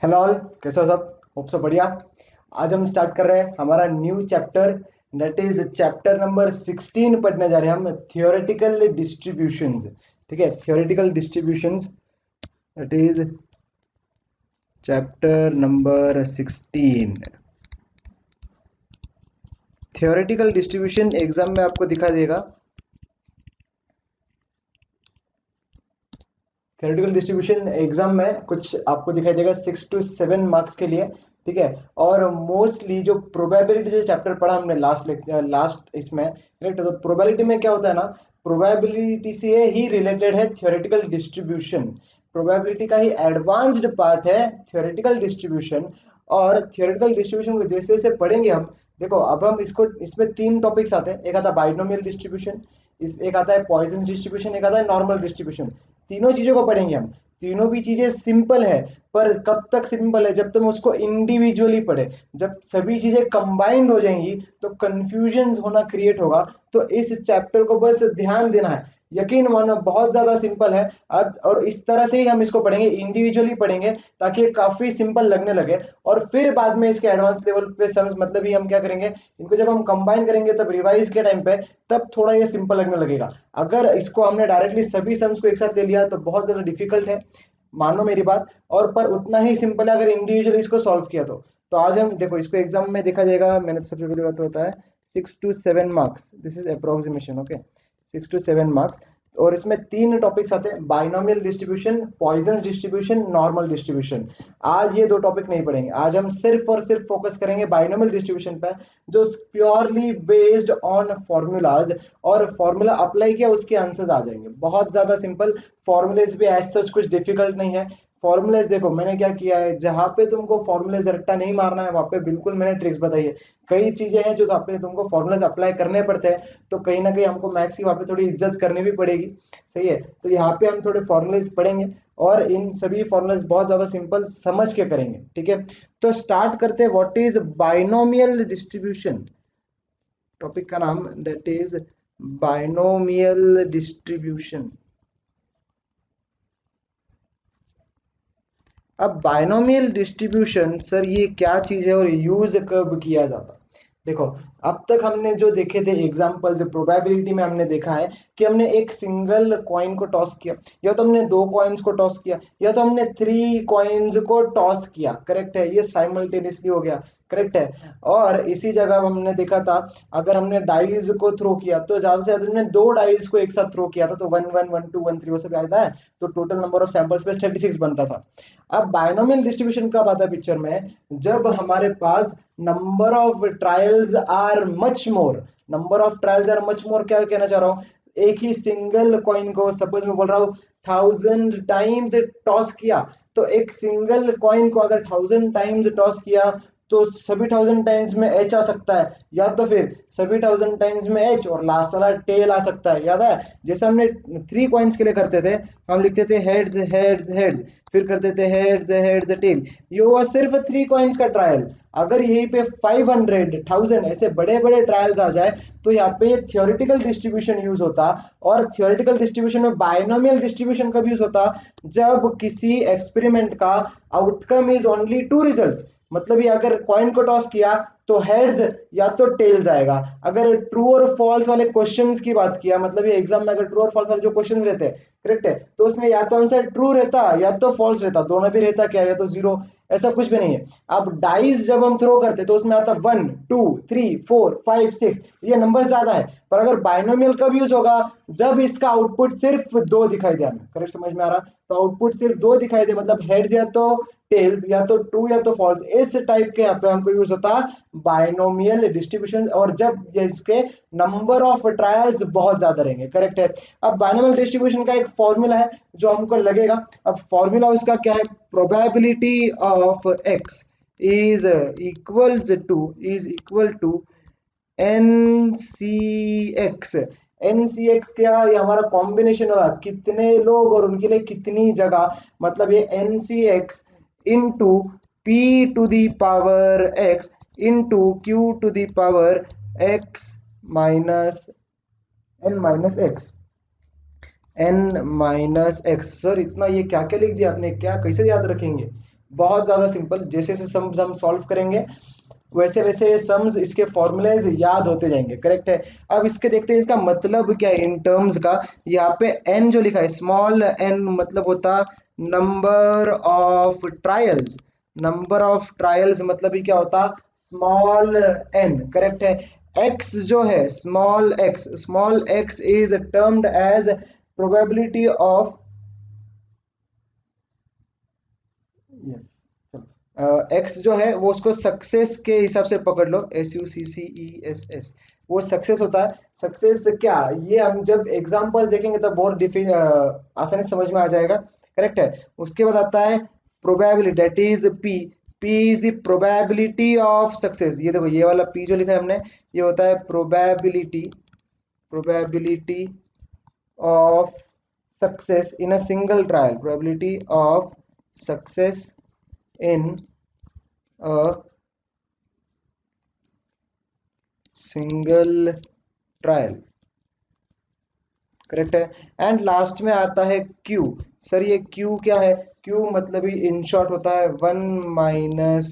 Hello all, कैसे हो सब? होप सब बढ़िया। आज हम स्टार्ट कर रहे हैं हमारा new chapter, that is chapter number 16 पढ़ने जा रहे हैं हम, थियोरेटिकल डिस्ट्रीब्यूशंस। ठीक है, theoretical distributions, that is chapter number 16। Theoretical distribution exam में आपको दिखा देगा। थ्योरेटिकल डिस्ट्रीब्यूशन एग्जाम में कुछ आपको दिखाई देगा 6 to 7 मार्क्स के लिए। ठीक है, और मोस्टली जो प्रोबेबिलिटी जो चैप्टर पढ़ा हमने लास्ट इसमें, राइट? तो प्रोबेबिलिटी में क्या होता है ना, प्रोबेबिलिटी से ही रिलेटेड है थ्योरेटिकल डिस्ट्रीब्यूशन। प्रोबेबिलिटी का ही एडवांस्ड पार्ट है थ्योरेटिकल डिस्ट्रीब्यूशन। और थ्योरेटिकल डिस्ट्रीब्यूशन को जैसे जैसे पढ़ेंगे हम, देखो अब हम इसको, इसमें 3 टॉपिक्स आते हैं। एक आता है बाइनोमियल डिस्ट्रीब्यूशन, इस एक आता है पॉइजन डिस्ट्रीब्यूशन, एक आता है नॉर्मल डिस्ट्रीब्यूशन। तीनों चीजों को पढ़ेंगे हम। तीनों भी चीजें सिंपल है, पर कब तक सिंपल है? जब तुम उसको इंडिविजुअली पढ़े। जब सभी चीजें कंबाइंड हो जाएंगी तो कंफ्यूजन होना क्रिएट होगा। तो इस चैप्टर को बस ध्यान देना है, यकीन मानो बहुत ज्यादा सिंपल है। अब और इस तरह से ही हम इसको पढ़ेंगे, इंडिविजुअली पढ़ेंगे, ताकि ये काफी सिंपल लगने लगे। और फिर बाद में इसके एडवांस लेवल पे समझ, मतलब ही हम क्या करेंगे, इनको जब हम कंबाइन करेंगे तब रिवाइज के टाइम पे, तब थोड़ा ये सिंपल लगने लगेगा। अगर इसको हमने डायरेक्टली सभी सम्स को एक साथ ले लिया तो बहुत ज्यादा डिफिकल्ट है, मानो मेरी बात। और पर उतना ही सिंपल है अगर इंडिविजुअली इसको सॉल्व किया तो आज हम देखो इसको एग्जाम में देखा जाएगा। मैंने तो सबसे पहली बात तो होता है 6 to 7 marks, this is approximation, okay. 6 to 7 marks. और इसमें 3 टॉपिक्स आते हैं, binomial distribution, Poisson distribution, normal distribution. आज ये 2 टॉपिक नहीं पढ़ेंगे, आज हम सिर्फ और सिर्फ फोकस करेंगे बाइनोमियल डिस्ट्रीब्यूशन पे, जो प्योरली बेस्ड ऑन फॉर्मूलाज। और फॉर्मूला अप्लाई किया उसके आंसर्स आ जाएंगे, बहुत ज्यादा सिंपल। फॉर्मूलेज भी एज सच कुछ डिफिकल्ट नहीं है। फॉर्मूलेज देखो मैंने क्या किया है, जहां पे तुमको फॉर्मूलेज रट्टा नहीं मारना है वहां पे बिल्कुल मैंने ट्रिक्स बताई है। कई चीजें हैं जो पे तुमको फॉर्मूलेज अप्लाई करने पड़ते हैं, तो कहीं ना कहीं हमको मैथ्स की वहां पे थोड़ी इज्जत करनी भी पड़ेगी। सही है, तो यहाँ पे हम थोड़े फॉर्मूलेज पढ़ेंगे, और इन सभी फॉर्मूलेज बहुत ज्यादा सिंपल समझ के करेंगे। ठीक है, तो स्टार्ट करते हैं। What is binomial distribution? Topic का नाम दैट इज बाइनोमियल डिस्ट्रीब्यूशन। अब बाइनोमियल डिस्ट्रीब्यूशन सर ये क्या चीज है और यूज कब किया जाता? देखो, अब तक हमने जो देखे थे एग्जांपल्स, प्रोबेबिलिटी में हमने देखा है कि हमने एक सिंगल कॉइन को टॉस किया, या तो हमने 2 कॉइन्स को टॉस किया, या तो हमने 3 कॉइन्स को टॉस किया। करेक्ट है, ये साइमल्टेनियसली हो गया। करेक्ट है। और इसी जगह हमने देखा था, अगर हमने डाइज को थ्रो किया तो ज्यादा से ज्यादा हमने 2 डाइज को एक साथ थ्रो किया था, तो 1 1 1 2 1 3 वो सब याद है। तो टोटल नंबर ऑफ सैंपल्स पे 36 बनता था। अब बाइनोमियल डिस्ट्रीब्यूशन कब आता है पिक्चर में? जब हमारे पास number of trials are much more. Number of trials are much more क्या कहना चाह रहा हूँ, एक ही सिंगल कॉइन को सपोज मैं बोल रहा हूँ 1000 टाइम्स टॉस किया, तो एक सिंगल कॉइन को अगर 1000 टाइम्स टॉस किया तो सभी 1000 टाइम्स में एच आ सकता है, या तो फिर सभी 1000 टाइम्स में एच और लास्ट वाला टेल आ सकता है। याद है, जैसे हमने 3 कॉइन्स के लिए करते थे, हम लिखते थे हेड्स हेड्स हेड्स, फिर करते थे हेड्स हेड्स टेल। ये हुआ सिर्फ 3 कॉइन्स का ट्रायल। अगर यहीं पे 500 1000 ऐसे बड़े बड़े ट्रायल्स आ जाए तो यहाँ पे थियोरेटिकल डिस्ट्रीब्यूशन यूज होता। और थियोरेटिकल डिस्ट्रीब्यूशन में बाइनोमियल डिस्ट्रीब्यूशन कब यूज होता? जब किसी एक्सपेरिमेंट का आउटकम इज ओनली 2 रिजल्ट्स। मतलब ये अगर कॉइन को टॉस किया तो हेड्स या तो टेल्स आएगा। अगर ट्रू और फॉल्स वाले क्वेश्चंस की बात किया, मतलब ये एग्जाम में अगर ट्रू और फॉल्स वाले जो क्वेश्चंस रहते हैं, करेक्ट है, तो उसमें या तो आंसर ट्रू रहता या तो फॉल्स रहता, दोनों भी रहता क्या, या तो जीरो, ऐसा कुछ भी नहीं है। अब डाइस जब हम थ्रो करते तो उसमें आता 1 2 3 4 5 6, ये नंबर ज्यादा है। पर अगर बाइनोमियल कब यूज होगा? जब इसका आउटपुट सिर्फ 2 दिखाई दे हमें। करेक्ट, समझ में आ रहा? तो आउटपुट सिर्फ 2 दिखाई दे, मतलब हेड्स या तो टेल्स, या तो ट्रू या तो फॉल्स, इस टाइप के यहाँ पे हमको यूज होता बाइनोमियल डिस्ट्रीब्यूशन। और जब इसके नंबर ऑफ ट्रायल्स बहुत ज्यादा रहेंगे। करेक्ट है। अब बाइनोमियल डिस्ट्रीब्यूशन का एक फॉर्मूला है जो हमको लगेगा। अब फॉर्मूला उसका क्या है? probability of x is equal to NCX। NCX क्या? ये हमारा कॉम्बिनेशन होगा कितने लोग और उनके लिए कितनी जगह, मतलब ये NCX into P to the power x into Q to the power x minus n minus x, n minus x. Sir इतना ये क्या क्या लिख दिया आपने, क्या कैसे याद रखेंगे? बहुत ज्यादा सिंपल, जैसे जैसे सम्स हम सॉल्व करेंगे वैसे वैसे ये सम्स इसके फॉर्मूलेज याद होते जाएंगे। करेक्ट है। अब इसके देखते हैं इसका मतलब क्या है इन टर्म्स का। यहाँ पे एन जो लिखा है, स्मॉल एन मतलब होता number of trials. Number of trials मतलब ही क्या होता, स्मॉल एन। करेक्ट है। एक्स जो है small x is termed as probability of, yes, x जो है वो उसको सक्सेस के हिसाब से पकड़ लो, SUCCESS, वो सक्सेस होता है। सक्सेस क्या, ये हम जब एग्जांपल्स देखेंगे तब बहुत आसानी से समझ में आ जाएगा। करेक्ट है। उसके बाद आता है probability, that is P. P is the probability of success. ये देखो ये वाला पी जो लिखा है हमने, ये होता है probability, probability of success in a single trial, probability of success in a single trial। Correct है। एंड लास्ट में आता है क्यू। सर ये क्यू क्या है, क्यू मतलब ही इन शॉर्ट होता है 1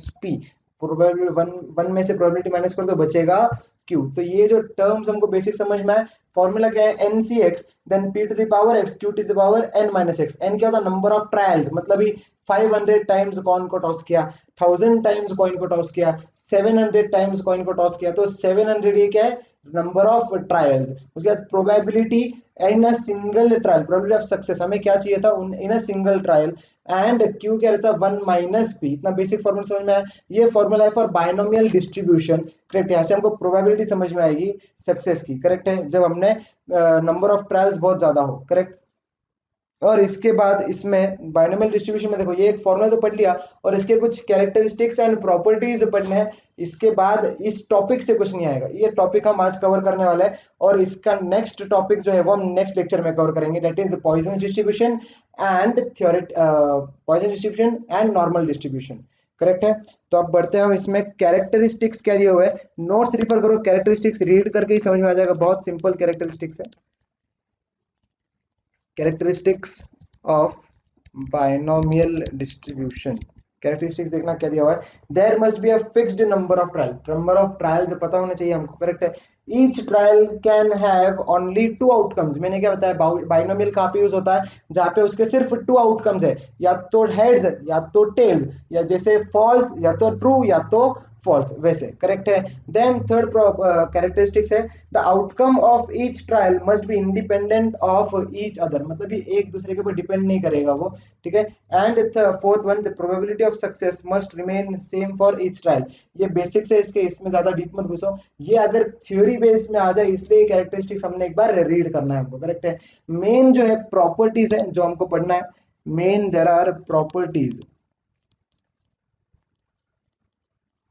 - p। प्रोबेबिलिटी वन, वन में से प्रोबेबिलिटी माइनस कर दो बचेगा क्यू। तो ये जो टर्म्स हमको बेसिक समझ में आए, फॉर्मूला क्या है, NCX then p to the power x, q to the power n - x। n क्या होता है, नंबर ऑफ ट्रायल्स, मतलब ही 500 टाइम्स कॉइन को टॉस किया, 1000 टाइम्स कॉइन को टॉस किया, 700 टाइम्स कॉइन को टॉस किया, तो 700 ये क्या है, नंबर ऑफ ट्रायल्स। उसके बाद probability in a single trial, probability of success हमें क्या चाहिए था, in a single trial. And q क्या रहता है, 1 - p। इतना बेसिक फॉर्मूला समझ में आया। ये फॉर्मूला है फॉर बायनोमियल डिस्ट्रीब्यूशन। करेक्ट, यहाँ से हमको प्रोबेबिलिटी समझ में आएगी सक्सेस की। करेक्ट है, जब हमने नंबर ऑफ ट्रायल्स बहुत ज्यादा हो। करेक्ट। और इसके बाद इसमें बायनोमियल डिस्ट्रीब्यूशन में देखो ये एक फॉर्मूला तो पढ़ लिया, और इसके कुछ कैरेक्टरिस्टिक्स एंड प्रॉपर्टीज पढ़ने हैं। इसके बाद इस टॉपिक से कुछ नहीं आएगा, ये टॉपिक हम आज कवर करने वाले हैं। और इसका नेक्स्ट टॉपिक जो है वो हम नेक्स्ट लेक्चर में कवर करेंगे, that is Poisson distribution and theorem, Poisson distribution and normal distribution. Correct है। तो अब बढ़ते हैं इसमें कैरेक्टरिस्टिक्स क्या दिए हुए हैं, नोट्स रिफर करो, कैरेक्टरिस्टिक्स रीड करके ही समझ में आ जाएगा, बहुत सिंपल कैरेक्टरिस्टिक्स है। Characteristics of binomial distribution. Characteristics देखना क्या दिया हुआ है, there must be a fixed number of trial, number of trials पता होना चाहिए हमको। करेक्ट है। Each trial can have only 2 outcomes. मैंने क्या बताया, बाइनोमियल कहाँ पे यूज होता है, जहाँ पे उसके सिर्फ 2 आउटकम्स है, या तो हेड्स या तो टेल्स, या जैसे फॉल्स या तो ट्रू या तो फॉल्स, वैसे। करेक्ट है। देन थर्ड कैरेक्टरिस्टिक्स है, the outcome of each trial must be independent of each other, मतलब ये एक दूसरे के ऊपर डिपेंड नहीं करेगा वो। ठीक है। And fourth one, the probability of success must remain same for each trial. ये बेसिक्स है इसके, इसमें ज्यादा डीप मत घुसो, ये अगर थ्योरी बेस में आ जाए, इसलिए कैरेक्टरिस्टिक्स हमने एक बार रीड करना है हमको। करेक्ट है। मेन जो है प्रॉपर्टीज है जो हमको पढ़ना है, main there are properties,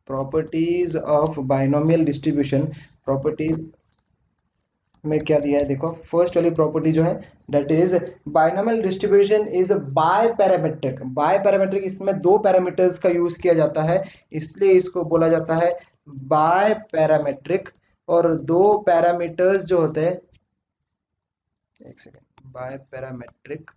properties of binomial distribution. Properties में क्या दिया है देखो, फर्स्ट वाली प्रॉपर्टी जो है that is binomial distribution is biparametric. Biparametric, इसमें 2 पैरामीटर्स का यूज किया जाता है, इसलिए इसको बोला जाता है बाय पैरामेट्रिक। और 2 पैरामीटर्स जो होते हैं, एक सेकेंड, बाय पैरामेट्रिक,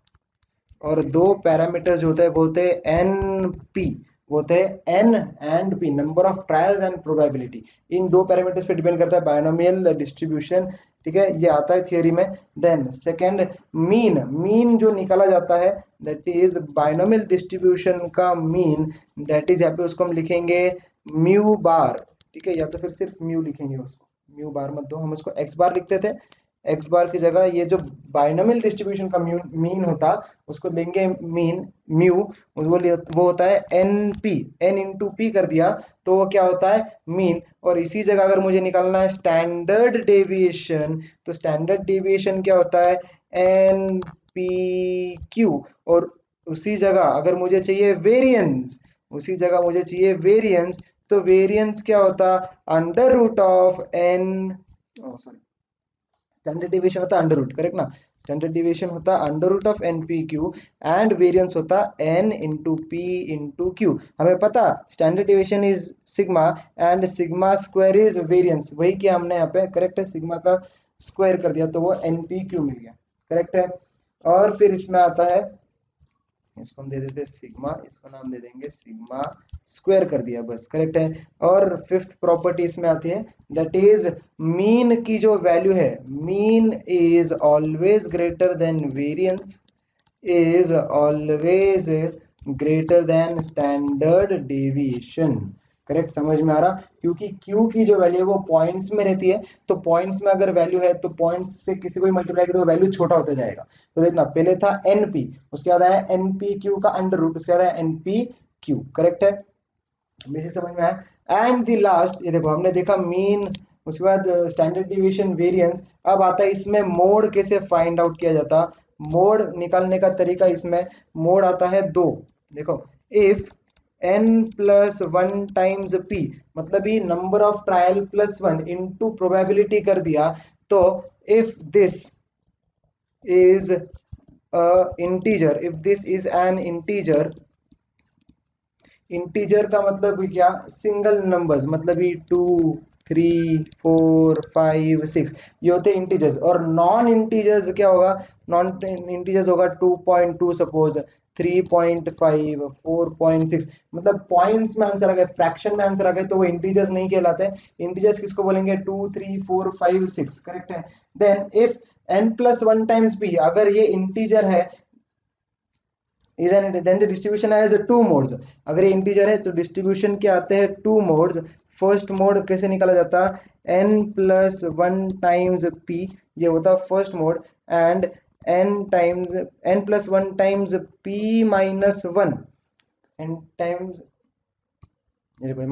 और 2 पैरामीटर्स जो होते हैं वो होते हैं एन पी, वो होते हैं n and p, number of trials and probability. इन 2 पैरामीटर्स पे डिपेंड करता है बायनोमियल डिस्ट्रीब्यूशन। ठीक है, ये आता है थियोरी में। Then second, mean. मीन जो निकाला जाता है दैट इज बायनोमियल डिस्ट्रीब्यूशन का मीन, दैट इज यहाँ पे उसको हम लिखेंगे म्यू बार। ठीक है, या तो फिर सिर्फ म्यू लिखेंगे उसको, म्यू बार मत दो, हम उसको एक्स बार लिखते थे। एक्स बार की जगह ये जो बाइनोमियल डिस्ट्रीब्यूशन का मीन होता, उसको लेंगे मीन, म्यू, वो होता है n p, n into p कर दिया तो वो क्या होता है, मीन। और इसी जगह अगर मुझे निकालना है स्टैंडर्ड डेविएशन, तो स्टैंडर्ड डेविएशन क्या होता है, एन पी क्यू। और उसी जगह अगर मुझे चाहिए वेरिएंस, उसी जगह मुझे चाहिए वेरिएंस, तो वेरिएंस क्या होता, under root of N, sorry, standard division होता अंडर रूट। करेक्ट ना, स्टैंडर्ड डिवीजन होता under root of N P Q, and variance होता N into P into Q. हमें पता standard division is sigma, and sigma square is variance, वही किया हमने यहाँ पे। करेक्ट है, सिग्मा का स्क्वायर कर दिया तो वो एन पी क्यू मिल गया। करेक्ट है। और फिर इसमें आता है इसको हम दे देते सिग्मा, इसको नाम दे देंगे सिग्मा स्क्वायर कर दिया बस, करेक्ट है। और फिफ्थ प्रॉपर्टी इसमें आती है, दैट इज मीन की जो वैल्यू है, mean is always greater than variance, is always greater than standard deviation. Correct, समझ में आ रहा, क्योंकि Q की जो वैल्यू है वो पॉइंट्स में रहती है, तो पॉइंट्स में अगर वैल्यू है तो पॉइंट्स से किसी को भी मल्टीप्लाई करें तो वैल्यू छोटा होता जाएगा। तो देखना, पहले था NP, उसके बाद आया NPQ का अंडर रूट, उसके बाद आया NPQ, करेक्ट है, बेसिक समझ में आया। एंड द लास्ट, ये देखो हमने देखा मीन, उसके बाद स्टैंडर्ड डिविएशन, वेरिएंस। अब आता है इसमें मोड कैसे फाइंड आउट किया जाता, मोड निकालने का तरीका, इसमें मोड आता है दो। देखो, if n plus one times p, मतलब ये number of trial plus one into probability कर दिया, तो if this is a integer, if this is an integer, integer का मतलब क्या, सिंगल नंबर्स, मतलब ये 2 3 4 5 6, ये होते हैं इंटीजर्स। और नॉन इंटीजर्स क्या होगा, नॉन इंटीजर्स होगा 2.2 सपोज, 3.5 4.6, मतलब पॉइंट्स में आंसर आ गए, फ्रैक्शन में आंसर आ गए, तो वो इंटीजर्स नहीं कहलाते। इंटीजर्स किसको बोलेंगे, 2 3 4 5 6, करेक्ट है। Then if n plus one times p, अगर ये इंटीजर है, then the distribution has two modes, अगर ये इंटीजर है तो डिस्ट्रीब्यूशन के आते हैं टू मोड्स। फर्स्ट मोड कैसे निकाला जाता है, n plus one times p, ये होता है first mode, and n plus one times p minus one, n times, ये देखो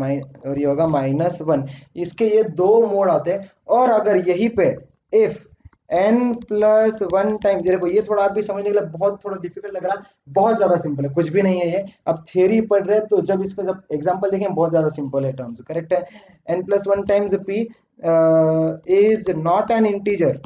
और ये होगा माइनस वन, इसके ये दो मोड आते हैं। और अगर यहीं पे if n plus one time, देखो ये थोड़ा आप भी समझने के लिए बहुत थोड़ा डिफिकल्ट लग रहा है, बहुत ज्यादा सिंपल है, कुछ भी नहीं है ये। अब थियरी पढ़ रहे हैं तो जब इसका जब एग्जांपल देखें बहुत ज्यादा सिंपल है टर्म्स, करेक्ट है। n plus one times p is not an integer,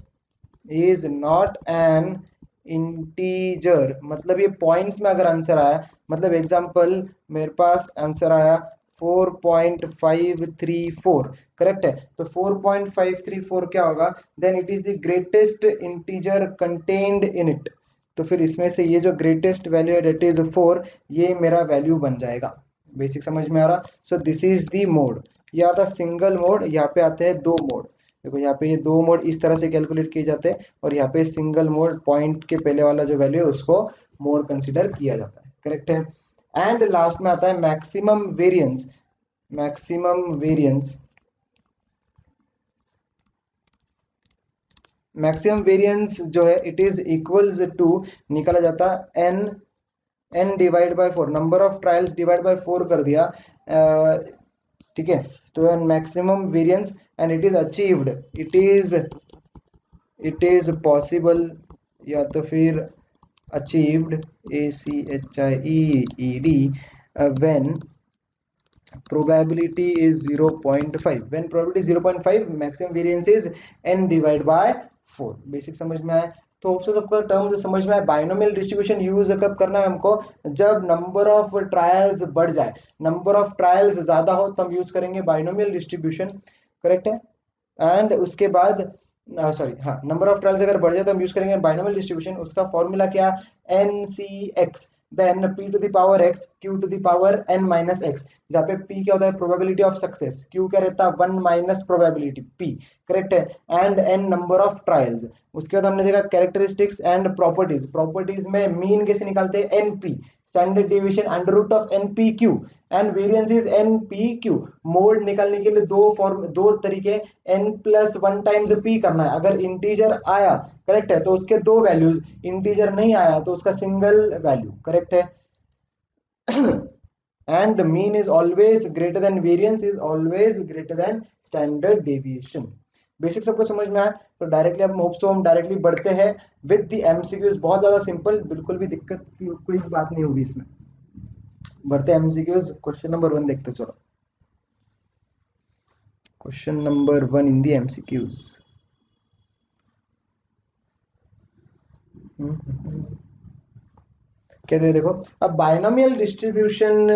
is not an integer, मतलब ये पॉइंट्स में अगर आंसर आया, मतलब एग्जांपल मेरे पास आंसर आया 4.534, करेक्ट है, तो 4.534 क्या होगा, then it is the greatest integer contained in it, तो फिर इसमें से ये जो ग्रेटेस्ट वैल्यू है डेट इज 4, ये मेरा वैल्यू बन जाएगा। बेसिक समझ में आ रहा, so this is the mode, ये आता सिंगल मोड, यहाँ पे आते हैं दो मोड। देखो यहाँ पे ये दो मोड इस तरह से कैलकुलेट किए जाते हैं, और यहाँ पे सिंगल मोड, पॉइंट के पहले वाला जो वैल्यू है उसको मोड कंसीडर किया जाता है, करेक्ट है। एंड लास्ट में आता है maximum variance, maximum variance, maximum variance जो है इट इज इक्वल्स टू, निकाला जाता है n divide by 4, number of trials divide by 4 कर दिया, ठीक है। तो maximum variance and it is achieved, it is possible, या तो फिर achieved, ACHIED, when probability is 0.5, when probability is 0.5, maximum variance is n divided by 4। Basic समझ में आया, तो होप सो सबका टर्म समझ में आया। बाइनोमियल डिस्ट्रीब्यूशन यूज कब करना है हमको, जब नंबर ऑफ ट्रायल्स बढ़ जाए, नंबर ऑफ ट्रायल्स ज्यादा हो तो हम यूज करेंगे बाइनोमियल डिस्ट्रीब्यूशन, करेक्ट है। एंड उसके बाद सॉरी हाँ, नंबर ऑफ ट्रायल्स अगर बढ़ जाए तो हम यूज करेंगे बाइनोमियल डिस्ट्रीब्यूशन, उसका फॉर्मूला क्या, NCX, then p to the power x, q to the power n minus x, जहाँ पे p क्या होता है, प्रोबेबिलिटी ऑफ सक्सेस, q क्या रहता है, 1 माइनस प्रोबेबिलिटी p, करेक्ट है। And n number of trials, उसके बाद हमने देखा कैरेक्टरिस्टिक्स एंड प्रॉपर्टीज, प्रॉपर्टीज में मीन कैसे निकालते हैं, NP, standard deviation under root of NPQ, and variance is NPQ। Mode निकालने के लिए दो तरीके, n plus one times p करना है, अगर इंटीजर आया, करेक्ट है, तो उसके दो वैल्यूज, इंटीजर नहीं आया तो उसका सिंगल वैल्यू, करेक्ट है। And mean is always greater than variance is always greater than standard deviation. Basic सबको समझ में आया, तो डायरेक्टली अब होप सो हम डायरेक्टली बढ़ते हैं विद द एमसीक्यूज, बहुत ज्यादा सिंपल, बिल्कुल भी दिक्कत की कोई बात नहीं होगी इसमें। बढ़ते हैं एमसीक्यूज, क्वेश्चन नंबर 1 देखते चलो। Question number 1 in the MCQs, कहते हैं देखो, a binomial distribution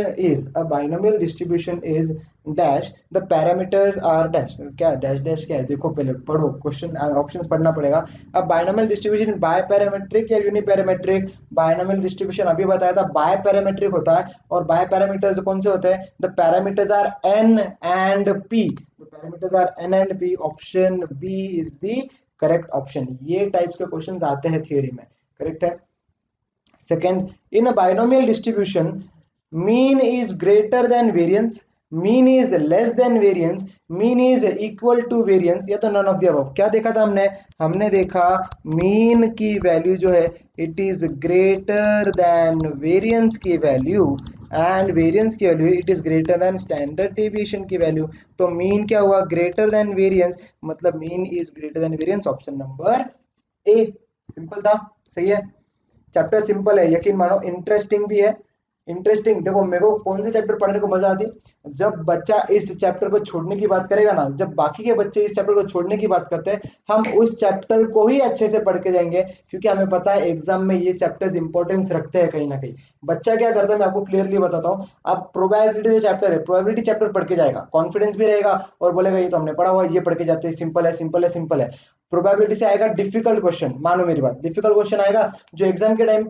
is dash, the parameters are dash. क्या डैश डैश क्या है, देखो पहले पढ़ो क्वेश्चन, ऑप्शंस पढ़ना पड़ेगा। अब बाइनोमियल डिस्ट्रीब्यूशन बाय पैरामेट्रिक या यूनिपैरामेट्रिक? बाइनोमियल डिस्ट्रीब्यूशन अभी बताया था बाय पैरामेट्रिक होता है, और बाय पैरामीटर्स कौन से होते हैं? The parameters are n and p, the parameters are n and p, option B is the correct option. ये टाइप्स के क्वेश्चंस आते हैं थियोरी में, करेक्ट है। Second, in a binomial distribution, mean is greater than variance, mean is less than variance, mean is equal to variance, या तो none of the above। क्या देखा था हमने? हमने देखा mean की वैल्यू जो है it is greater than variance की वैल्यू, एंड वेरियंस की value it is greater than standard deviation की वैल्यू। तो मीन क्या हुआ? ग्रेटर देन वेरियंस, मतलब mean is greater than variance, option number A. Simple था, सही है। चैप्टर सिंपल है, यकीन मानो, इंटरेस्टिंग भी है। इंटरेस्टिंग देखो, मेरे को कौन से चैप्टर पढ़ने को मजा आती है? जब बच्चा इस चैप्टर को छोड़ने की बात करेगा ना, जब बाकी के बच्चे इस चैप्टर को छोड़ने की बात करते हैं, हम उस चैप्टर को ही अच्छे से पढ़ के जाएंगे, क्योंकि हमें पता है एग्जाम में ये चैप्टर्स इंपॉर्टेंस रखते हैं कहीं ना कहीं। बच्चा क्या करता है, मैं आपको क्लियरली बताता हूँ। अब प्रोबेबिलिटी जो चैप्टर है, प्रोबेबिलिटी चैप्टर पढ़ के जाएगा, कॉन्फिडेंस भी रहेगा, और बोलेगा ये तो हमने पढ़ा हुआ है, ये पढ़ के जाते हैं, सिंपल है सिंपल है सिंपल है। प्रोबेबिलिटी से आएगा डिफिकल्ट क्वेश्चन, मानो मेरी बात, डिफिकल्ट क्वेश्चन आएगा जो एग्जाम के टाइम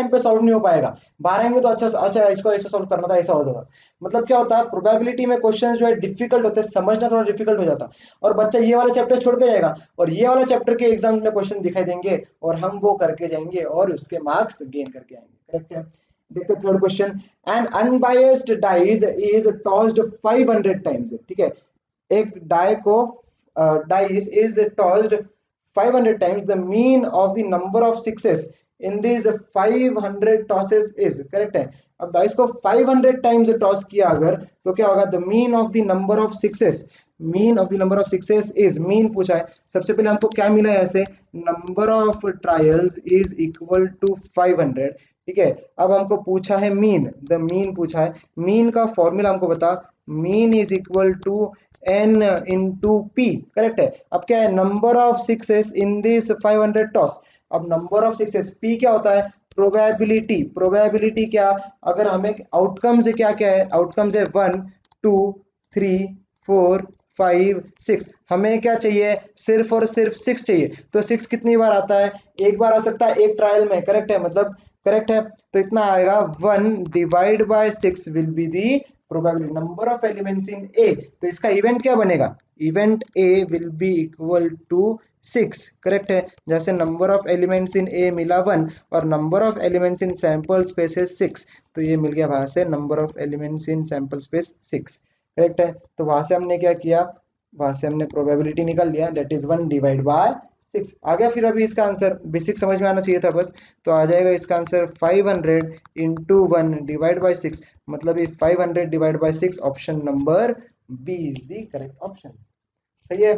पे सॉल्व नहीं हो पाएगा। बाहर आएंगे तो अच्छा इसको ऐसा सॉल्व करना था, ऐसा हो जाता। मतलब क्या होता है, प्रोबेबिलिटी में क्वेश्चन जो है डिफिकल्ट होते हैं, समझना थोड़ा डिफिकल्ट हो जाता, और बच्चा ये वाला चैप्टर छोड़ के जाएगा, और ये वाला चैप्टर के एग्जाम में क्वेश्चन दिखाई देंगे, और हम वो करके जाएंगे और उसके मार्क्स गेन करके आएंगे, करेक्ट है। देखते third question, an unbiased dice is tossed 500 times, ठीक है। एक डाई को dice is tossed 500 times, the mean of the number of sixes in these 500 tosses is, correct है। अब डाइस को 500 टाइम्स टॉस किया अगर, तो क्या होगा? The mean of the number of sixes, mean of the number of sixes is, mean पूछा है। सबसे पहले हमको क्या मिला है ऐसे? Number of trials is equal to 500, ठीक है। अब हमको पूछा है मीन, द मीन पूछा है। मीन का फॉर्मूला हमको बता, mean is equal to n into p, correct है। अब क्या है? Number of sixes in this 500 toss. अब नंबर ऑफ सिक्सेस, p क्या होता है? प्रोबेबिलिटी। प्रोबेबिलिटी क्या? अगर हमें आउटकम से क्या क्या है? आउटकम से 1 2 3 4 5 6, हमें क्या चाहिए? सिर्फ और सिर्फ 6 चाहिए। तो 6 कितनी बार आता है? एक बार आ सकता है एक ट्रायल में, करेक्ट है, मतलब करेक्ट है। तो इतना आएगा, 1 divide by 6 will be the probability, number of elements in A. तो इसका इवेंट क्या बनेगा? Event A will be equal to 6, correct है। जैसे number of elements in A मिला 1, और number of elements in sample space है 6, तो ये मिल गया वहां से number of elements in sample space 6, correct है। तो वहां से हमने क्या किया? वहां से हमने प्रोबेबिलिटी निकाल लिया, दैट इज 1 डिवाइड बाय 6 आ गया। फिर अभी इसका आंसर बेसिक समझ में आना चाहिए था बस, तो आ जाएगा इसका आंसर 500 इंटू 1 डिवाइड बाई 6, मतलब ये 500 divide by 6, option number B is the correct option, सही है।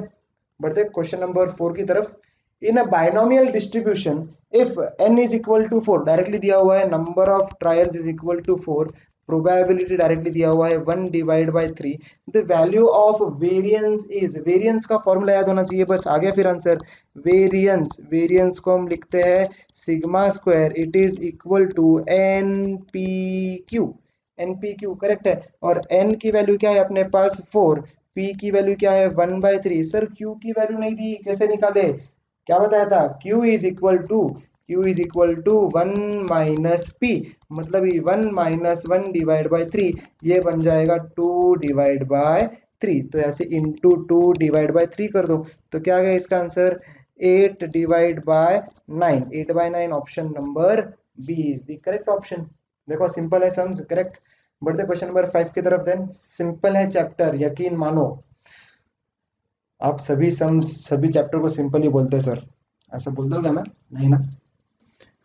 बढ़ते क्वेश्चन नंबर 4 की तरफ। In a binomial distribution, if n is equal to 4, directly दिया हुआ है, number of trials is equal to 4, probability directly दिया हुआ है 1 divide by 3, the value of variance is, variance का फॉर्मूला याद होना चाहिए बस, आ गया फिर आंसर। वेरिएंस, वेरिएंस को हम लिखते हैं sigma square, it is equal to N P Q, n P q, correct है। और n की वैल्यू क्या है अपने पास? 4, p की वैल्यू क्या है? 1/3। सर q की वैल्यू नहीं दी, कैसे निकाले? क्या बताया था? q is equal to 1 minus p, मतलब ये 1 माइनस 1 डिवाइड बाय 3, ये बन जाएगा 2 डिवाइड बाय 3। तो ऐसे इंटू 2 डिवाइड बाय 3 कर दो, तो क्या आ गया इसका answer? 8 divide by 9, 8/9, option number B is the correct option. देखो सिंपल है सम्स, करेक्ट। बढ़ते क्वेश्चन नंबर 5 की तरफ। देन सिंपल है चैप्टर, यकीन मानो। आप सभी सम्स, सभी चैप्टर को सिंपल ही बोलते हैं सर, ऐसा बोलते हो क्या? मैं नहीं ना।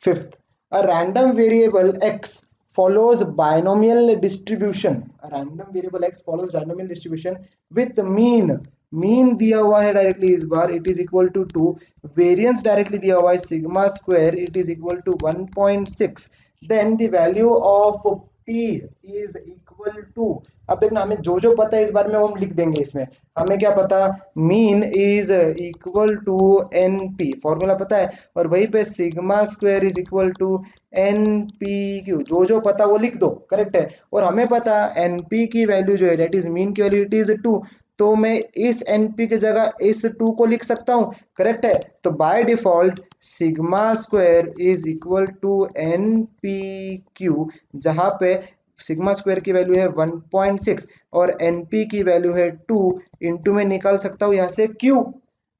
Fifth, a random variable x follows binomial distribution. A random variable x follows binomial distribution with mean. Mean दिया हुआ है डायरेक्टली इस बार, it is equal to 2, variance directly दिया हुआ है sigma square, it is equal to 1.6, then the value of p is equal to, अब देखना हमें जो जो पता है इस बारे में वो हम लिख देंगे इसमें। हमें क्या पता, mean is equal to N p, formula पता है, और वहीं पे sigma square is equal to N P q, जो जो पता वो लिख दो, करेक्ट है। और हमें पता एन पी की वैल्यू जो है डेट इज मीन की वैल्यू इट इज 2, तो मैं इस एनपी की जगह इस 2 को लिख सकता हूं, करेक्ट है। तो by default sigma square is equal to N P q, जहां पे सिग्मा स्क्वायर की वैल्यू है 1.6 और एनपी की वैल्यू है 2, इंटू में निकाल सकता हूँ यहाँ से क्यू,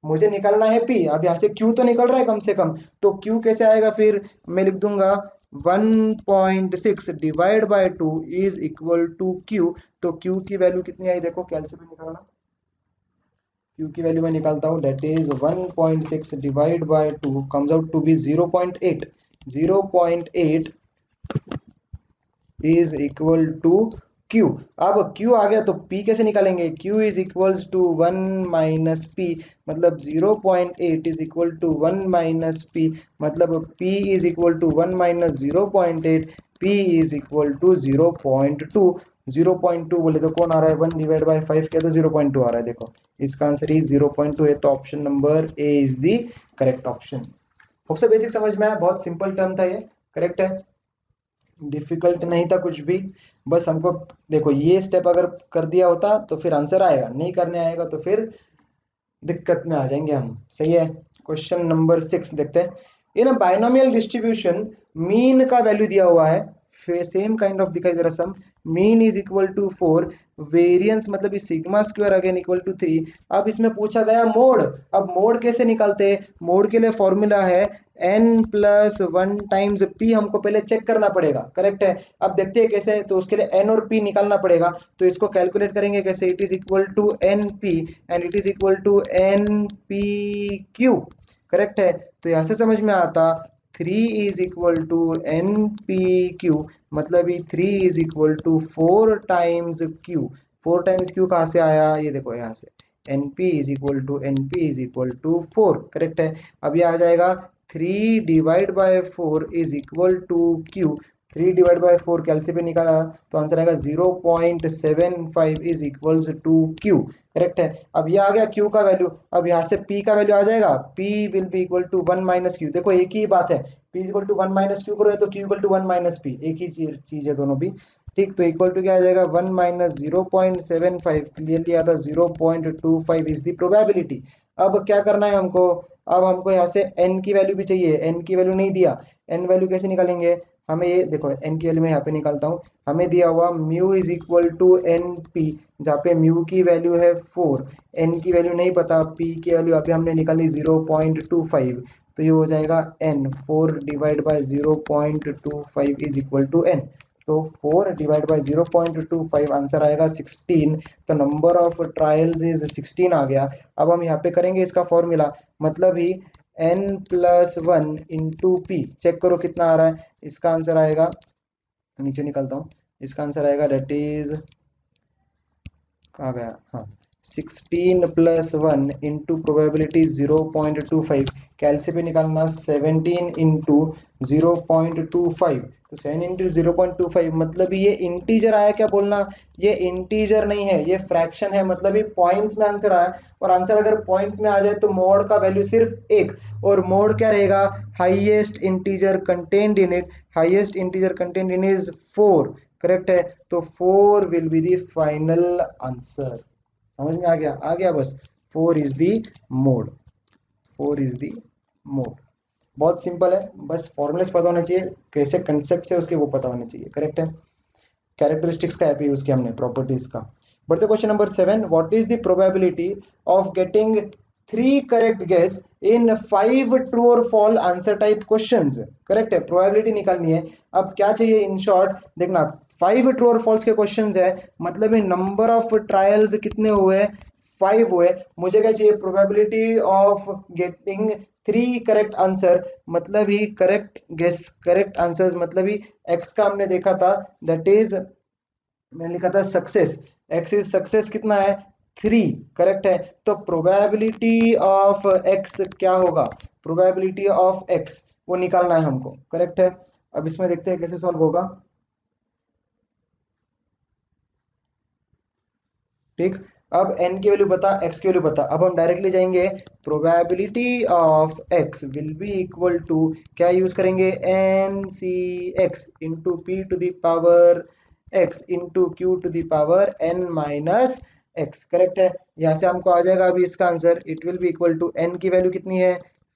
मुझे निकालना है पी, अब यहाँ से क्यू तो निकल रहा है कम से कम, तो क्यू कैसे आएगा, फिर मैं लिख दूंगा 1.6 divide by 2 is equal to q. तो क्यू की वैल्यू कितनी आई, देखो कैलकुलेटर निकालना, क्यू की वैल्यू मैं निकालता हूँ, that is 1.6 divide by 2 comes out to be 0.8, 0.8 is equal to Q। अब Q आ गया तो P कैसे निकालेंगे, Q is equals to 1 minus p, मतलब 0.8 is equal to 1 minus p, मतलब P is equal to 1 minus 0.8, P is equal to 0.2। 0.2 बोले तो कौन आ रहा है, 1 डिवाइड बाय 5 क्या, तो 0.2 आ रहा है, देखो इसका आंसर ही 0.2 है, तो option number A is the correct option. Hope से बेसिक समझ में आया, बहुत सिंपल टर्म था ये, करेक्ट है, डिफिकल्ट नहीं था कुछ भी। बस हमको देखो ये स्टेप अगर कर दिया होता तो फिर आंसर आएगा, नहीं करने आएगा तो फिर दिक्कत में आ जाएंगे हम, सही है। क्वेश्चन नंबर 6 देखते हैं। In a binomial distribution mean का वैल्यू दिया हुआ है, सेम काइंड ऑफ दिखाई दे रहा सम, mean is equal to 4, variance मतलब sigma square again equal to 3। अब इसमें पूछा गया मोड, अब मोड कैसे निकालते हैं, मोड के लिए फॉर्मूला है n प्लस 1 टाइम्स p, हमको पहले चेक करना पड़ेगा, करेक्ट है। अब देखते हैं कैसे, तो उसके लिए n और p निकालना पड़ेगा, तो इसको कैलकुलेट करेंगे कैसे, it is equal to N p and it is equal to N P q, correct है। तो यहाँ से समझ में आता 3 is equal to N P q, मतलब ये 3 is equal to 4 times q, 4 times q कहाँ से आया, ये देखो यहाँ से n p is equal to N p is equal to 4, correct है। अब ये आ जाएगा 3 divide by 4 is equal to q, 3 divide by 4 calci पे निकाला तो आंसर आएगा 0.75 is equals to q, correct है। अब ये आ गया क्यू का वैल्यू, अब यहाँ से पी का वैल्यू आ जाएगा, p will be equal to 1 minus q, देखो एक ही बात है, p equal to 1 minus q करो तो q equal to 1 minus p, एक ही चीज है दोनों भी, ठीक। तो इक्वल टू क्या आ जाएगा 1 माइनस 0.75, क्लियरली आता 0.25 इज द प्रोबेबिलिटी। अब क्या करना है हमको, अब हमको यहाँ से n की वैल्यू भी चाहिए, n की वैल्यू नहीं दिया, n वैल्यू कैसे निकालेंगे, हमें ये देखो n की वैल्यू मैं यहाँ पे निकालता हूँ, हमें दिया हुआ mu is equal to N p, जहाँ पे म्यू की वैल्यू है 4, n की वैल्यू नहीं पता, p की वैल्यू यहाँ पे हमने निकाली 0.25, तो ये हो जाएगा n, 4 divide by 0.25 is equal to n, तो 4 डिवाइड बाय 0.25 आंसर आएगा 16, तो नंबर ऑफ ट्रायल्स इज 16 आ गया। अब हम यहाँ पे करेंगे इसका फॉर्मूला, मतलब ही n plus 1 into p, check करो कितना आ रहा है, इसका आंसर आएगा, नीचे निकलता हूँ, इसका आंसर आएगा डेट इज, कहाँ गया, हाँ 16 प्लस 1 इंटू प्रोबेबिलिटी 0.25, कैलसी पे निकालना 17 इंटू 0.25, तो 7 इंटू 0.25 मतलब ये इंटीजर आया क्या बोलना, ये इंटीजर नहीं है, ये फ्रैक्शन है, मतलब ये पॉइंट्स में आंसर आया, और आंसर अगर पॉइंट्स में आ जाए तो मोड का वैल्यू सिर्फ एक, और मोड क्या रहेगा, highest integer contained in it, highest integer contained in is 4, correct है। तो 4 will be the final answer, समझ में आ गया बस, 4 is the mode, 4 is the mode, बहुत सिंपल है, बस फॉर्मूलेस पता होना चाहिए, कैसे कंसेप्ट है उसके वो पता होने चाहिए, करेक्ट है। कैरेक्टरिस्टिक्स का ऐप यूज किया हमने, प्रॉपर्टीज का। बढ़ते question number 7, what is the probability of getting 3 correct guess in 5 true और false answer type questions, correct है, प्रोबेबिलिटी निकालनी है। अब क्या चाहिए इन शॉर्ट, देखना 5 ट्रू और फॉल्स के क्वेश्चंस है, मतलब नंबर ऑफ ट्रायल्स कितने हुए, 5 हुए, मुझे क्या चाहिए, probability of getting 3 correct answer, मतलब ही करेक्ट गेस, करेक्ट आंसर्स, मतलब ही एक्स का हमने देखा था, दैट इज मैंने लिखा था सक्सेस, एक्स इज सक्सेस कितना है 3, करेक्ट है। तो प्रोबेबिलिटी ऑफ एक्स क्या होगा, प्रोबेबिलिटी ऑफ एक्स वो निकालना है हमको, करेक्ट है। अब इसमें देखते हैं कैसे सॉल्व होगा। ठीक। अब n की वैल्यू बता, x की वैल्यू बता। अब हम डायरेक्टली जाएंगे, probability of x will be equal to, क्या यूज करेंगे, n C x into p to the power x into q to the power n minus x। Correct है। यहाँ से हमको आ जाएगा अभी इसका answer, it will be equal to n की वैल्यू कितनी है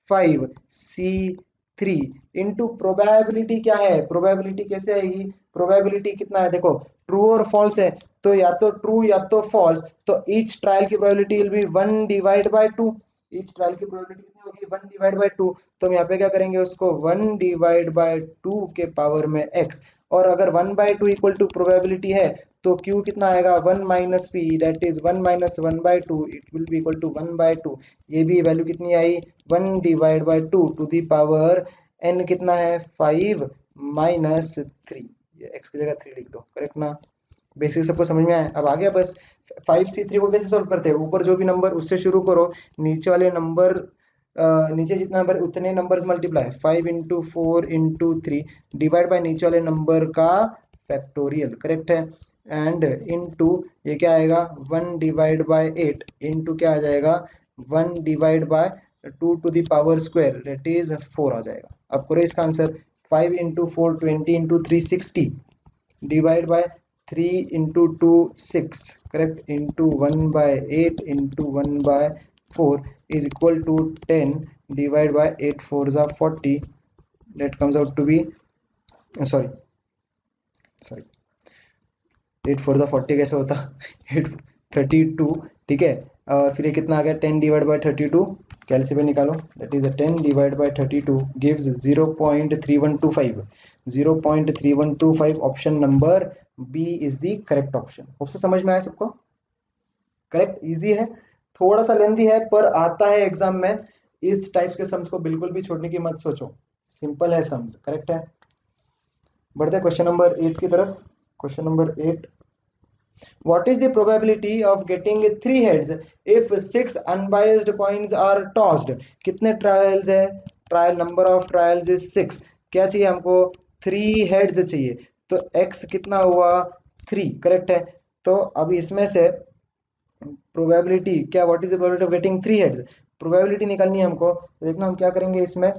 5 c3 इंटू प्रोबेबिलिटी क्या है, प्रोबेबिलिटी कैसे आएगी, प्रोबेबिलिटी कितना है देखो, ट्रू और फॉल्स है, तो या तो ट्रू या तो फॉल्स, तो ईच ट्रायल की probability will be 1 divide by 2। Each trial की प्रोबेबिलिटी कितनी होगी, 1 डिवाइड बाय 2। तो हम यहाँ पे क्या करेंगे, उसको 1 डिवाइड बाय 2 के पावर में x, और अगर 1 बाय 2 इक्वल टू प्रोबेबिलिटी है तो q कितना आएगा, 1 minus p, that is 1 minus 1 by 2, it will be equal to 1 by 2। ये भी वैल्यू कितनी आई, 1 divide by 2 to the power n कितना है 5 माइनस 3। ये x की जगह 3 लिख दो, करेक्ट ना। बेसिक सबको समझ में आया। अब आ गया बस, 5c3 को कैसे सॉल्व करते हैं, ऊपर जो भी नंबर उससे शुरू करो, नीचे वाले नंबर, नीचे जितना नंबर उतने numbers multiply, 5 into 4 into 3 divide bye नीचे वाले नंबर का फैक्टोरियल, करेक्ट है। एंड इनटू ये क्या आएगा, 1 डिवाइड बाय 8 इंटू क्या आ जाएगा, 1 divide by 2 to the power square, that is 4 आ जाएगा। अब करो इसका answer, 5 into 4 20 into 3 60 divide by 3 into 2 6, correct, into 1 by 8 into 1 by 4 is equal to 10 divided by 8 4s are 40, that comes out to be sorry sorry 8 4s are 40 कैसे होता 8 32, ठीक है। और फिर ये कितना आ गया, 10 डिवाइड बाय 32, कैलसी पे निकालो, that is 10 divide by 32 gives 0.3125, 0.3125। Option number B is the correct option. Hope से समझ में आया सबको, करेक्ट, इजी है, थोड़ा सा लेंदी है पर आता है एग्जाम में। इस टाइप्स के सम्स को बिल्कुल भी छोड़ने की मत सोचो, सिंपल है सम्स, करेक्ट है। बढ़ते क्वेश्चन नंबर 8 की तरफ। Question number 8, what is the probability of getting 3 heads if 6 unbiased coins are tossed? कितने ट्रायल्स है, trial number of trials is 6, क्या चाहिए हमको, 3 हेड्स चाहिए, तो x कितना हुआ 3, करेक्ट है। तो अब इसमें से प्रोबेबिलिटी क्या, what is the probability of getting 3 heads, probability निकालनी है हमको। तो देखना हम क्या करेंगे इसमें,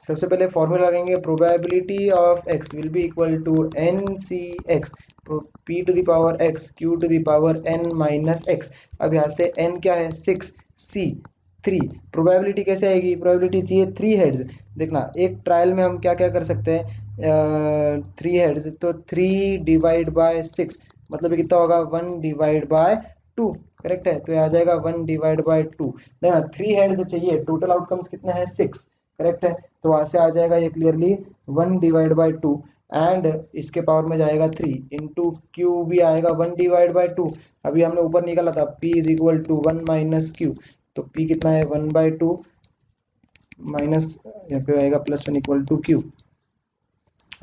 सबसे पहले फॉर्मूला लगाएंगे, probability of x will be equal to N C X P to the power x Q to the power n minus x। अब यहाँ से n क्या है 6 c 3, प्रोबेबिलिटी कैसे आएगी, प्रोबेबिलिटी चाहिए 3 हेड्स। देखना एक ट्रायल में हम क्या क्या कर सकते हैं, 3 हेड्स, तो 3 डिवाइड बाय 6 मतलब कितना होगा 1 डिवाइड बाय 2, करेक्ट है। तो ये आ जाएगा 1 डिवाइड बाय 2। देखना 3 हेड्स चाहिए, टोटल आउटकम्स कितने हैं 6, करेक्ट है। तो वहां से आ जाएगा ये क्लियरली 1 डिवाइड बाय 2, एंड इसके पावर में जाएगा 3 इंटू क्यू भी आएगा 1 डिवाइड बाय 2। अभी हमने ऊपर निकाला था p is equal to 1 minus Q, तो p कितना है 1 बाय 2 माइनस, यहाँ पे आएगा +1 इक्वल टू क्यू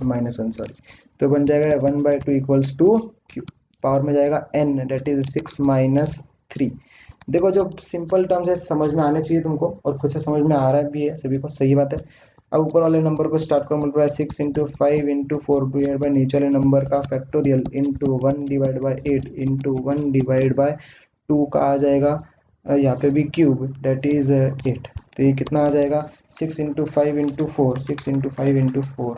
-1 सॉरी, तो बन जाएगा 1 by 2 equals to Q, power में जाएगा n, डेट इज 6 माइनस 3। देखो जो सिंपल टर्म्स है समझ में आने चाहिए तुमको, और खुद से समझ में आ रहा है भी है सभी को, सही बात है। अब ऊपर वाले नंबर को स्टार्ट करो, multiply 6 into 5 into 4 divide by नीचे वाले नंबर का factorial into 1 divide by 8 into 1 divide by 2 का आ जाएगा यहाँ पे भी क्यूब, दैट इज 8। तो ये कितना आ जाएगा 6 into 5 into 4, 6 into 5 into 4,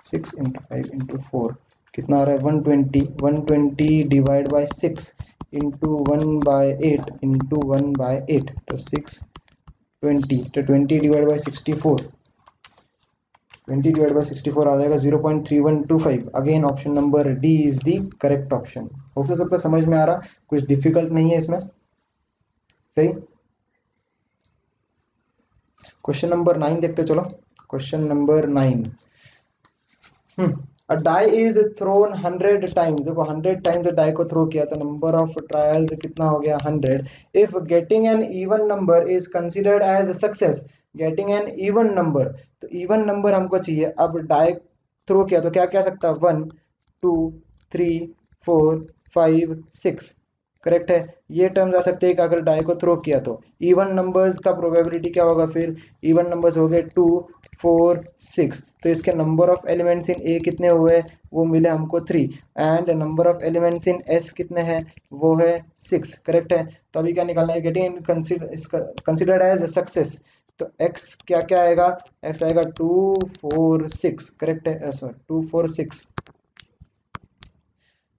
6 into 5 into 4 कितना आ रहा है 120, 120 divide by 6 into 1 by 8 into 1 by 8, तो 620, तो 20 डिवाइड बाय 64, 20 डिवाइड बाय 64 आ जाएगा 0.3125। Again option number D is the correct option. Hope सबको समझ में आ रहा, कुछ डिफिकल्ट नहीं है इसमें, सही। क्वेश्चन नंबर 9 देखते चलो। Question number 9, a die is thrown 100 times, देखो 100 टाइम्स डाई को थ्रो किया तो नंबर ऑफ ट्रायल्स कितना हो गया 100। If getting an even number is considered as success, getting an even number, तो इवन नंबर हमको चाहिए। अब डाई थ्रो किया तो क्या क्या सकता है 1 2 3 4 5 6, करेक्ट है। ये टर्म्स आ सकते हैं कि अगर डाई को थ्रो किया तो इवन नंबर्स का प्रोबेबिलिटी क्या होगा, फिर इवन नंबर्स हो गए 2 4 6, तो इसके नंबर ऑफ एलिमेंट्स इन ए कितने हुए, वो मिले हमको 3, and number of elements in S कितने हैं, वो है 6, करेक्ट है। तो अभी क्या निकालना है, गेटिंग कंसिडर्ड एज सक्सेस, तो x क्या क्या आएगा, x आएगा 2 4 6, करेक्ट है, sorry 2 4 6,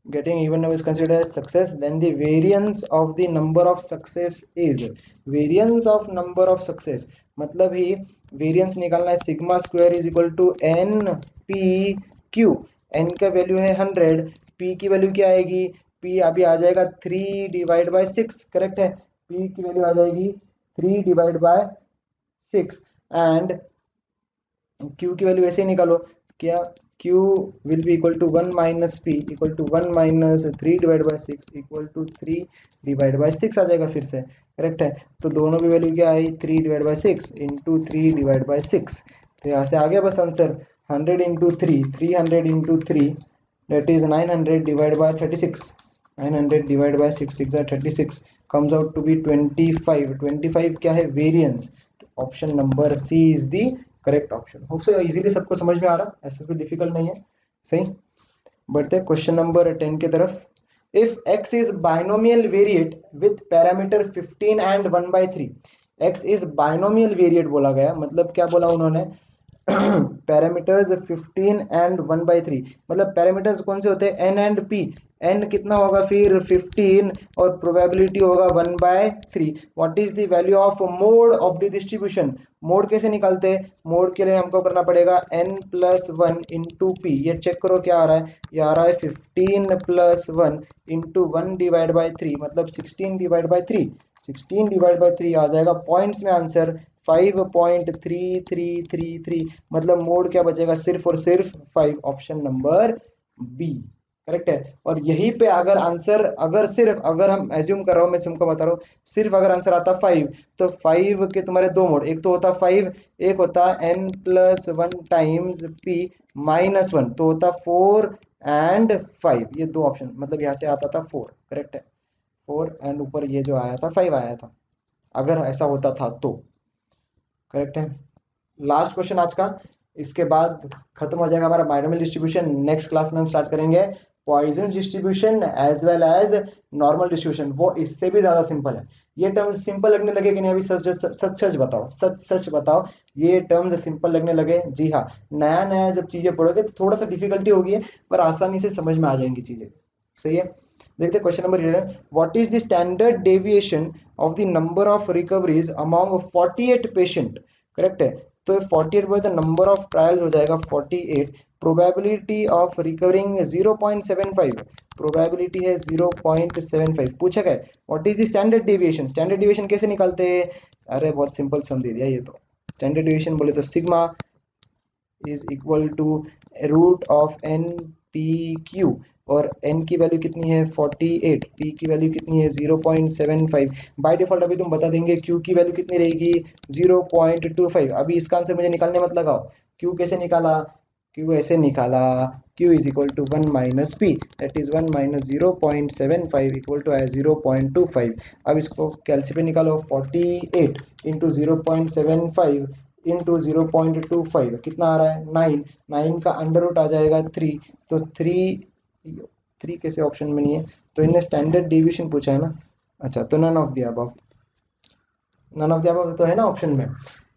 getting even number is considered as success. Then the variance of the number of success is, variance of number of success मतलब ही variance निकालना है, sigma square is equal to N P Q, N का value है 100, p की value क्या आएगी, p अभी आ जाएगा 3 डिवाइड बाय 6, करेक्ट है, p की वैल्यू आ जाएगी 3 डिवाइड बाय 6, एंड q की वैल्यू ऐसे ही निकालो, क्या q will be equal to 1 minus p equal to 1 minus 3 divided by 6 equal to 3 divided by 6 आ जाएगा फिर से, करेक्ट है। तो दोनों की वैल्यू क्या आई, 3 divided by 6 into 3 divided by 6, तो यहाँ से आ गया बस answer 100 into 3, 300 into 3 that is 900 divided by 36, 900 divided by 6, 6 are 36, comes out to be 25, 25 क्या है, variance. Option number C is the correct option. Hope so easily सबको समझ में आ रहा, ऐसा कोई डिफिकल्ट नहीं है, सही। बढ़ते क्वेश्चन नंबर 10 की तरफ। If x is binomial variate with parameter 15 and 1/3, x is binomial variate बोला गया, मतलब क्या बोला उन्होंने, पैरामीटर्स 15 एंड 1/3, मतलब पैरामीटर्स कौन से होते हैं, n एंड p, n कितना होगा फिर 15 और प्रोबेबिलिटी होगा 1/3। What is the value of mode of the distribution, mode कैसे निकालते हैं, मोड के लिए हमको करना पड़ेगा n प्लस 1 इंटू पी, ये चेक करो क्या आ रहा है, ये आ रहा है 15 प्लस 1 इंटू 1 डिवाइड बाई 3, मतलब 16 डिवाइड बाई 3, 16 डिवाइड बाई 3 आ जाएगा पॉइंट्स में आंसर 5.3333, मतलब मोड क्या बचेगा, सिर्फ और सिर्फ 5, ऑप्शन नंबर बी करेक्ट है। और यहीं पे अगर आंसर, अगर सिर्फ अगर हम एज्यूम कर रहा हूं, मैं तुमको बता रहा हूँ, सिर्फ अगर आंसर आता 5, तो 5 के तुम्हारे दो मोड, एक तो होता 5, एक होता n plus 1 times p minus 1, तो होता 4 एंड 5, ये दो ऑप्शन, मतलब यहाँ से आता था 4, करेक्ट है, 4 एंड ऊपर ये जो आया था 5 आया था, अगर ऐसा होता था तो, करेक्ट है। लास्ट क्वेश्चन आज का, इसके बाद खत्म हो जाएगा हमारा बाइनोमियल डिस्ट्रीब्यूशन। नेक्स्ट क्लास में हम स्टार्ट करेंगे Poisson distribution as well as normal distribution, वो इससे भी ज्यादा सिंपल है। ये टर्म्स सिंपल लगने लगे कि नहीं, अभी सच सच सच बताओ, सच सच बताओ, ये टर्म्स सिंपल लगने लगे, जी हाँ, नया नया जब चीजें पढ़ोगे तो थोड़ा सा डिफिकल्टी होगी है, पर आसानी से समझ में आ जाएंगी चीजें, सही है। देखते question number 11, what is the standard deviation of the number of recoveries among 48 patient, correct है। तो 48 by the number of trials हो जाएगा 48, प्रोबेबिलिटी ऑफ रिकवरिंग 0.75, प्रोबेबिलिटी है 0.75, पूछा गया what is the standard deviation, standard deviation कैसे निकालते हैं, अरे बहुत सिंपल सम दे दिया ये तो, स्टैंडर्ड डेविएशन बोले तो sigma is equal to root of N P Q, और n की वैल्यू कितनी है 48, p की वैल्यू कितनी है 0.75, बाय डिफॉल्ट अभी तुम बता देंगे q की वैल्यू कितनी रहेगी 0.25। अभी इसका आंसर मुझे निकालने मत लगाओ, q कैसे निकाला, q ऐसे निकाला, q is equal to 1 minus P, that is 1 minus 0.75 equal to 0.25। अब इसको कैलसी पे निकालो, 48 इंटू 0.75 इंटू 0.25 कितना आ रहा है 9, 9 का अंडर रूट आ जाएगा 3, तो 3 कैसे ऑप्शन में नहीं है, तो इन्हें स्टैंडर्ड डेविएशन पूछा है ना, अच्छा तो none of the above, none of the above तो है ना ऑप्शन में,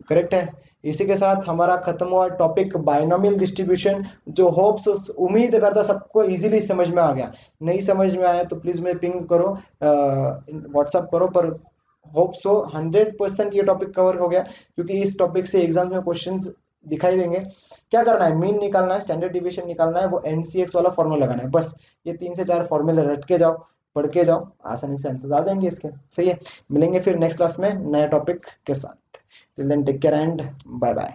करेक्ट है। इसी के साथ हमारा खत्म हुआ टॉपिक बाइनोमियल डिस्ट्रीब्यूशन, जो होप्स उम्मीद करता सबको इजीली समझ में आ गया, नहीं समझ में आया तो प्लीज मुझे पिंग करो, व्हाट्सअप करो, पर होप सो 100% ये टॉपिक कवर हो गया, क्योंकि इस टॉपिक से एग्जाम में क्वेश्चंस दिखाई देंगे। क्या करना है, मीन निकालना है, स्टैंडर्ड डिविएशन निकालना है, वो एनसीएक्स वाला फॉर्मूला लगाना है, बस ये 3 से 4 फॉर्मूले रट के जाओ, पढ़ के जाओ, आसानी से आंसर आ जाएंगे इसके, सही है। मिलेंगे फिर नेक्स्ट क्लास में नए टॉपिक के साथ, till then take care and bye bye.